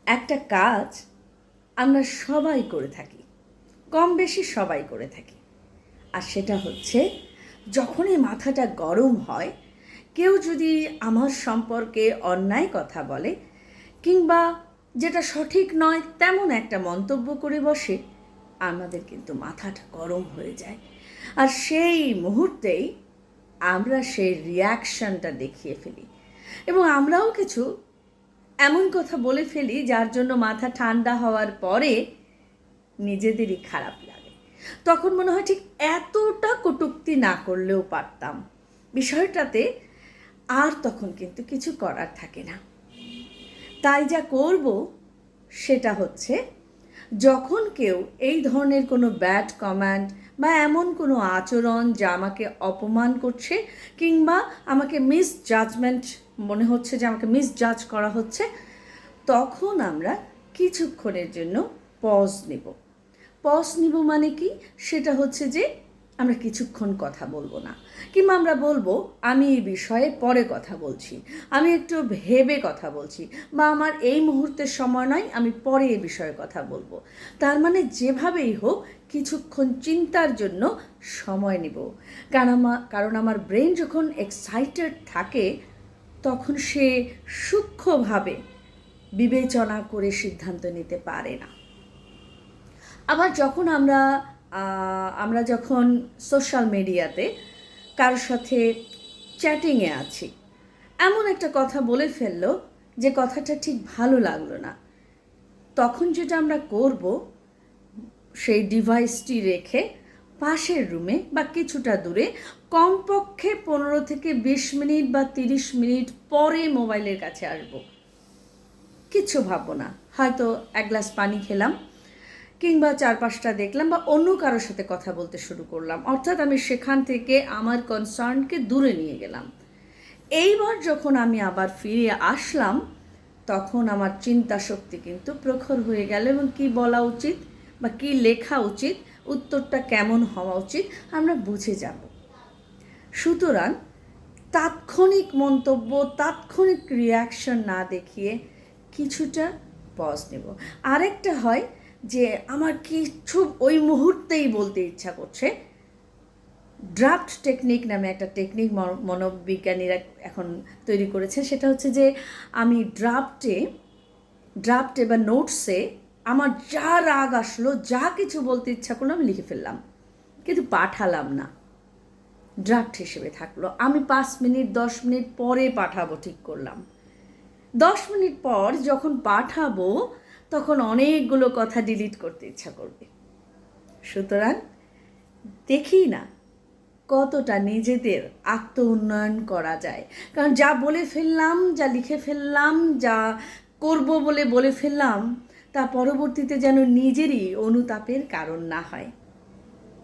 একটা কাজ আমরা সবাই করে থাকি, কম বেশি সবাই করে থাকি, আর সেটা হচ্ছে যখনই মাথাটা গরম হয়, কেউ যদি আমার সম্পর্কে অন্যায় কথা বলে কিংবা যেটা সঠিক নয় তেমন একটা মন্তব্য করে বসে, আমাদের কিন্তু মাথাটা গরম হয়ে যায়। আর সেই মুহূর্তেই আমরা সেই রিয়াকশানটা দেখিয়ে ফেলি এবং আমরাও কিছু এমন কথা বলে ফেলি যার জন্য মাথা ঠান্ডা হওয়ার পরে নিজেদেরই খারাপ লাগে। তখন মনে হয় ঠিক এতটা কটূক্তি না করলেও পারতাম। বিষয়টাতে আর তখন কিন্তু কিছু করার থাকে না। তাই যা করব সেটা হচ্ছে, যখন কেউ এই ধরনের কোনো ব্যাড কমেন্ট বা এমন কোনো আচরণ যা আমাকে অপমান করছে কিংবা আমাকে মিসজাজমেন্ট মনে হচ্ছে যে আমাকে মিসজাজ করা হচ্ছে, তখন আমরা কিছুক্ষণের জন্য পজ নিব মানে কি? সেটা হচ্ছে যে আমরা কিছুক্ষণ কথা বলবো না, কিংবা আমরা বলবো আমি এই বিষয়ে পরে কথা বলছি, আমি একটু ভেবে কথা বলছি, বা আমার এই মুহূর্তের সময় নয়, আমি পরে এই বিষয়ে কথা বলবো। তার মানে যেভাবেই হোক কিছুক্ষণ চিন্তার জন্য সময় নিব। কারণ আমার ব্রেন যখন এক্সাইটেড থাকে তখন সে সূক্ষ্মভাবে বিবেচনা করে সিদ্ধান্ত নিতে পারে না। আবার যখন আমরা যখন সোশ্যাল মিডিয়াতে কারোর সাথে চ্যাটিংয়ে আছি, এমন একটা কথা বলে ফেললো যে কথাটা ঠিক ভালো লাগলো না, তখন যেটা আমরা করব, সেই ডিভাইসটি রেখে পাশের রুমে বা কিছুটা দূরে কমপক্ষে 15 থেকে 20 মিনিট বা 30 মিনিট পরে মোবাইলের কাছে আসবো। কিচ্ছু ভাববো না, হয়তো এক গ্লাস পানি খেলাম কিংবা 4-5টা দেখলাম বা অন্য কারোর সাথে কথা বলতে শুরু করলাম, অর্থাৎ আমি সেখান থেকে আমার কনসার্নকে দূরে নিয়ে গেলাম। এইবার যখন আমি আবার ফিরে আসলাম, তখন আমার চিন্তা শক্তি কিন্তু প্রখর হয়ে গেল এবং কী বলা উচিত বা কী লেখা উচিত, উত্তরটা কেমন হওয়া উচিত আমরা বুঝে যাব। সুতরাং তাৎক্ষণিক মন্তব্য, তাৎক্ষণিক রিয়াকশন না দেখিয়ে কিছুটা পজ নেব। আরেকটা হয় যে আমার কিছু ওই মুহূর্তেই বলতে ইচ্ছা করছে, ড্রাফট টেকনিক নামে একটা টেকনিক মনোবিজ্ঞানীরা এখন তৈরি করেছে। সেটা হচ্ছে যে আমি ড্রাফটে বা নোটসে আমার যা রাগ আসলো, যা কিছু বলতে ইচ্ছা করলো আমি লিখে ফেললাম, কিন্তু পাঠালাম না, ড্রাফট হিসেবে থাকলো। আমি 5 মিনিট 10 মিনিট পরে পাঠাবো ঠিক করলাম। 10 মিনিট পর যখন পাঠাবো তখন অনেকগুলো কথা ডিলিট করতে ইচ্ছা করবে। সুতরাং দেখি না কতটা নিজেদের আত্ম উন্নয়ন করা যায়। কারণ যা বলে ফেললাম, যা লিখে ফেললাম, যা করব বলে ফেললাম, তা পরবর্তীতে যেন নিজেরই অনুতাপের কারণ না হয়।